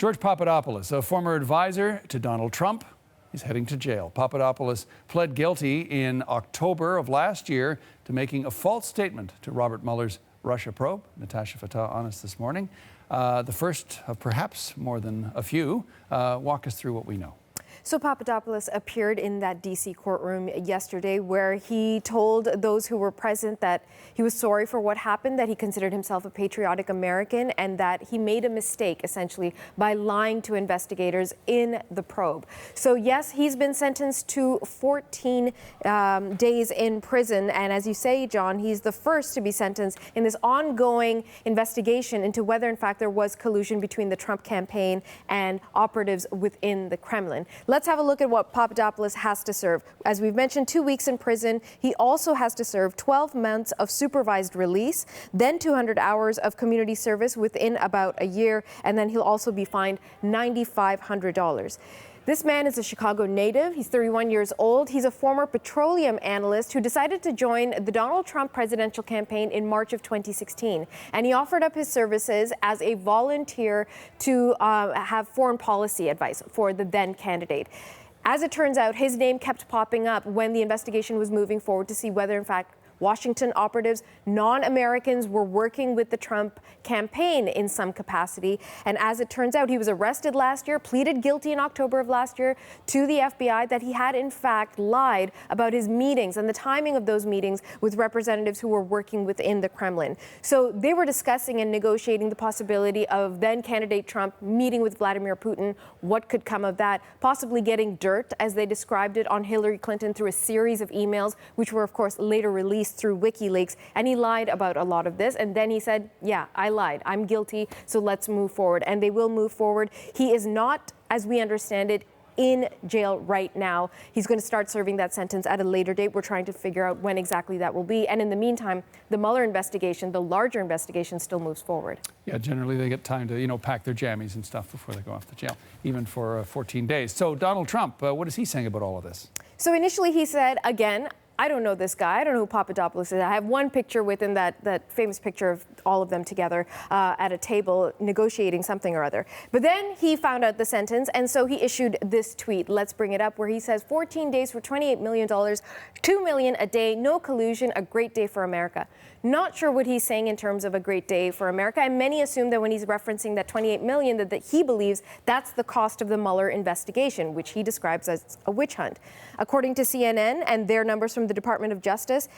George Papadopoulos, a former advisor to Donald Trump, is heading to jail. Papadopoulos pled guilty in October of last year to making a false statement to Robert Mueller's Russia probe. Natasha Fatah on us this morning. The first of perhaps more than a few. Walk us through what we know. So Papadopoulos appeared in that D.C. courtroom yesterday where he told those who were present that he was sorry for what happened, that he considered himself a patriotic American, and that he made a mistake, essentially, by lying to investigators in the probe. So yes, he's been sentenced to 14 days in prison. And as you say, John, he's the first to be sentenced in this ongoing investigation into whether, in fact, there was collusion between the Trump campaign and operatives within the Kremlin. Let's have a look at what Papadopoulos has to serve. As we've mentioned, 2 weeks in prison. He also has to serve 12 months of supervised release, then 200 hours of community service within about a year, and then he'll also be fined $9,500. This man is a Chicago native. He's 31 years old. He's a former petroleum analyst who decided to join the Donald Trump presidential campaign in March of 2016. And he offered up his services as a volunteer to have foreign policy advice for the then candidate. As it turns out, his name kept popping up when the investigation was moving forward to see whether, in fact, Washington operatives, non-Americans, were working with the Trump campaign in some capacity. And as it turns out, he was arrested last year, pleaded guilty in October of last year to the FBI that he had in fact lied about his meetings and the timing of those meetings with representatives who were working within the Kremlin. So they were discussing and negotiating the possibility of then candidate Trump meeting with Vladimir Putin. What could come of that? Possibly getting dirt, as they described it, on Hillary Clinton through a series of emails, which were, of course, later released through WikiLeaks, and he lied about a lot of this. And then he said, yeah, I lied. I'm guilty, so let's move forward. And they will move forward. He is not, as we understand it, in jail right now. He's going to start serving that sentence at a later date. We're trying to figure out when exactly that will be. And in the meantime, the Mueller investigation, the larger investigation, still moves forward. Yeah, generally they get time to, pack their jammies and stuff before they go off to jail, even for 14 days. So Donald Trump, what is he saying about all of this? So initially he said, again, I don't know this guy. I don't know who Papadopoulos is. I have one picture with him, that famous picture of all of them together at a table negotiating something or other. But then he found out the sentence, and so he issued this tweet. Let's bring it up, where he says, 14 days for $28 million, $2 million a day, no collusion, a great day for America. Not sure what he's saying in terms of a great day for America, and many assume that when he's referencing that $28 million, that he believes that's the cost of the Mueller investigation, which he describes as a witch hunt. According to CNN and their numbers from the Department of Justice,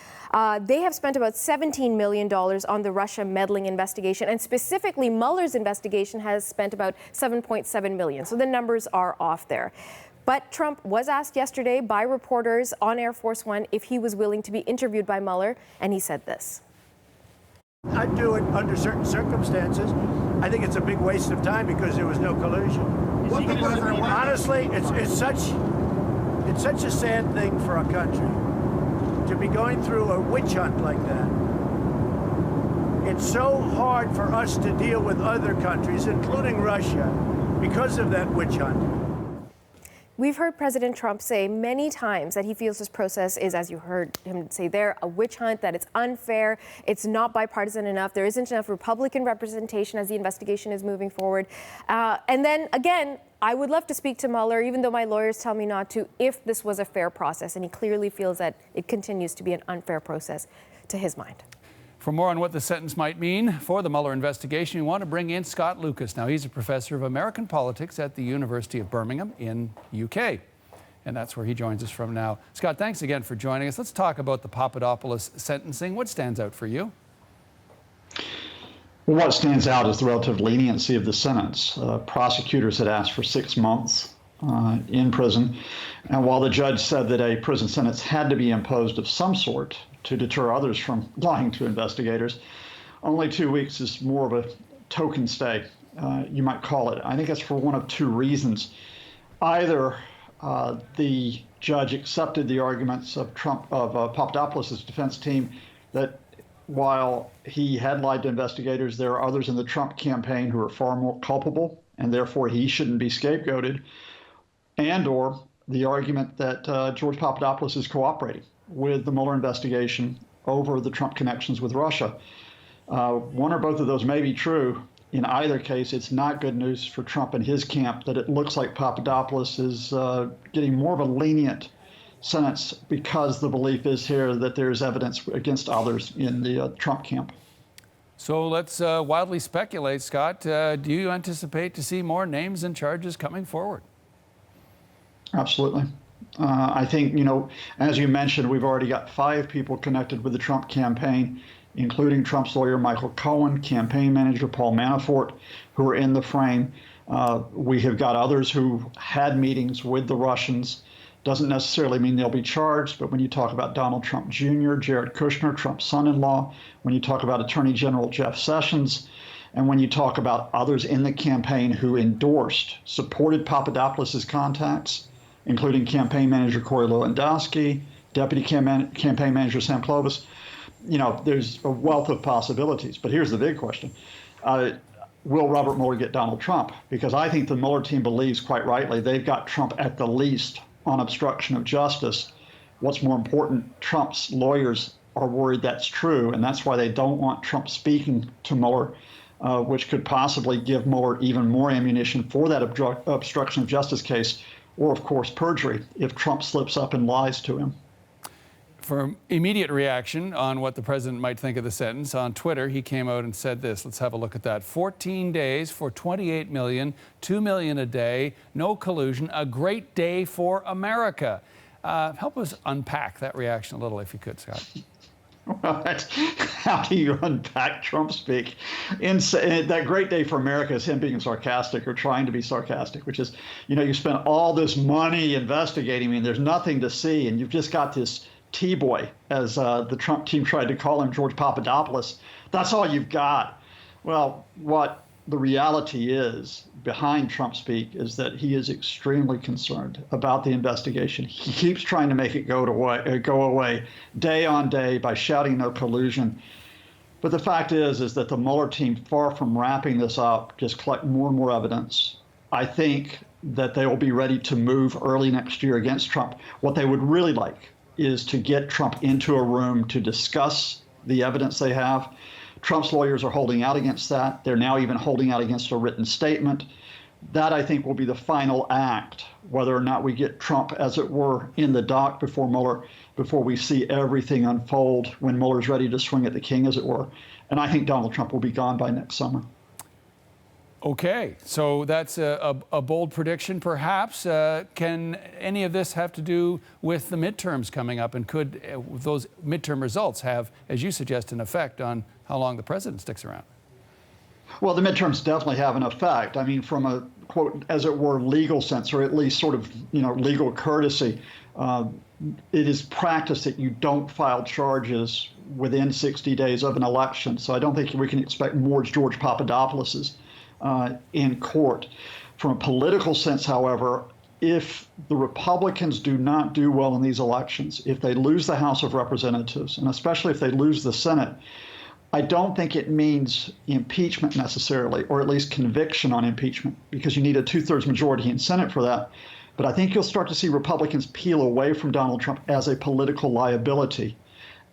they have spent about $17 million on the Russia meddling investigation, and specifically Mueller's investigation has spent about $7.7 million. So the numbers are off there. But Trump was asked yesterday by reporters on Air Force One if he was willing to be interviewed by Mueller, and he said this. I'd do it under certain circumstances. I think it's a big waste of time because there was no collusion. Honestly, it's such a sad thing for our country to be going through a witch hunt like that. It's so hard for us to deal with other countries, including Russia, because of that witch hunt. We've heard President Trump say many times that he feels this process is, as you heard him say there, a witch hunt, that it's unfair, it's not bipartisan enough, there isn't enough Republican representation as the investigation is moving forward. And then, again, I would love to speak to Mueller, even though my lawyers tell me not to, if this was a fair process. And he clearly feels that it continues to be an unfair process to his mind. For more on what the sentence might mean for the Mueller investigation, we want to bring in Scott Lucas. Now, he's a professor of American politics at the University of Birmingham in UK. And that's where he joins us from now. Scott, thanks again for joining us. Let's talk about the Papadopoulos sentencing. What stands out for you? Well, what stands out is the relative leniency of the sentence. Prosecutors had asked for 6 months in prison. And while the judge said that a prison sentence had to be imposed of some sort to deter others from lying to investigators, only 2 weeks is more of a token stay, you might call it. I think that's for one of two reasons. Either the judge accepted the arguments of Papadopoulos' defense team that while he had lied to investigators, there are others in the Trump campaign who are far more culpable, and therefore he shouldn't be scapegoated, and or the argument that George Papadopoulos is cooperating with the Mueller investigation over the Trump connections with Russia. One or both of those may be true. in either case, it's not good news for Trump and his camp that it looks like Papadopoulos is getting more of a lenient sentence because the belief is here that there's evidence against others in the Trump camp. So let's wildly speculate, Scott. Do you anticipate to see more names and charges coming forward? Absolutely. I think, as you mentioned, we've already got 5 people connected with the Trump campaign, including Trump's lawyer Michael Cohen, campaign manager Paul Manafort, who are in the frame. We have got others who had meetings with the Russians. Doesn't necessarily mean they'll be charged, but when you talk about Donald Trump Jr., Jared Kushner, Trump's son-in-law, when you talk about Attorney General Jeff Sessions, and when you talk about others in the campaign who endorsed, supported Papadopoulos' contacts, including campaign manager Corey Lewandowski, deputy campaign manager Sam Clovis, there's a wealth of possibilities. But here's the big question. Will Robert Mueller get Donald Trump? Because I think the Mueller team believes, quite rightly, they've got Trump at the least on obstruction of justice. What's more important, Trump's lawyers are worried that's true, and that's why they don't want Trump speaking to Mueller, which could possibly give Mueller even more ammunition for that obstruction of justice case, or, of course, perjury if Trump slips up and lies to him. For immediate reaction on what the president might think of the sentence, on Twitter, he came out and said this. Let's have a look at that. 14 days for 28 million, 2 million a day, no collusion, a great day for America. Help us unpack that reaction a little, if you could, Scott. How do you unpack Trump speak? That great day for America is him being sarcastic or trying to be sarcastic, which is, you spent all this money investigating me and there's nothing to see, and you've just got this T-boy, as the Trump team tried to call him, George Papadopoulos. That's all you've got. Well, what the reality is behind Trump speak is that he is extremely concerned about the investigation. He keeps trying to make it go away day on day by shouting no collusion. But the fact is that the Mueller team, far from wrapping this up, just collect more and more evidence. I think that they will be ready to move early next year against Trump. What they would really like is to get Trump into a room to discuss the evidence they have. Trump's lawyers are holding out against that. They're now even holding out against a written statement. That, I think, will be the final act, whether or not we get Trump, as it were, in the dock before Mueller, before we see everything unfold when Mueller's ready to swing at the king, as it were. And I think Donald Trump will be gone by next summer. Okay, so that's a bold prediction, perhaps. Can any of this have to do with the midterms coming up, and could those midterm results have, as you suggest, an effect on how long the president sticks around? Well, the midterms definitely have an effect. I mean, from a, quote, as it were, legal sense, or at least sort of, legal courtesy, it is practice that you don't file charges within 60 days of an election. So I don't think we can expect more George Papadopoulos's in court. From a political sense, however, if the Republicans do not do well in these elections, if they lose the House of Representatives, and especially if they lose the Senate, I don't think it means impeachment necessarily, or at least conviction on impeachment, because you need a 2/3 majority in Senate for that. But I think you'll start to see Republicans peel away from Donald Trump as a political liability.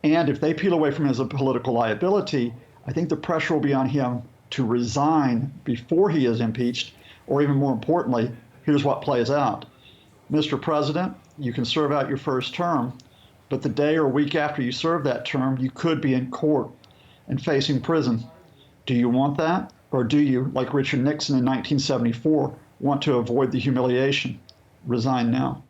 And if they peel away from him as a political liability, I think the pressure will be on him to resign before he is impeached, or even more importantly, here's what plays out. Mr. President, you can serve out your first term, but the day or week after you serve that term, you could be in court and facing prison. Do you want that? Or do you, like Richard Nixon in 1974, want to avoid the humiliation? Resign now.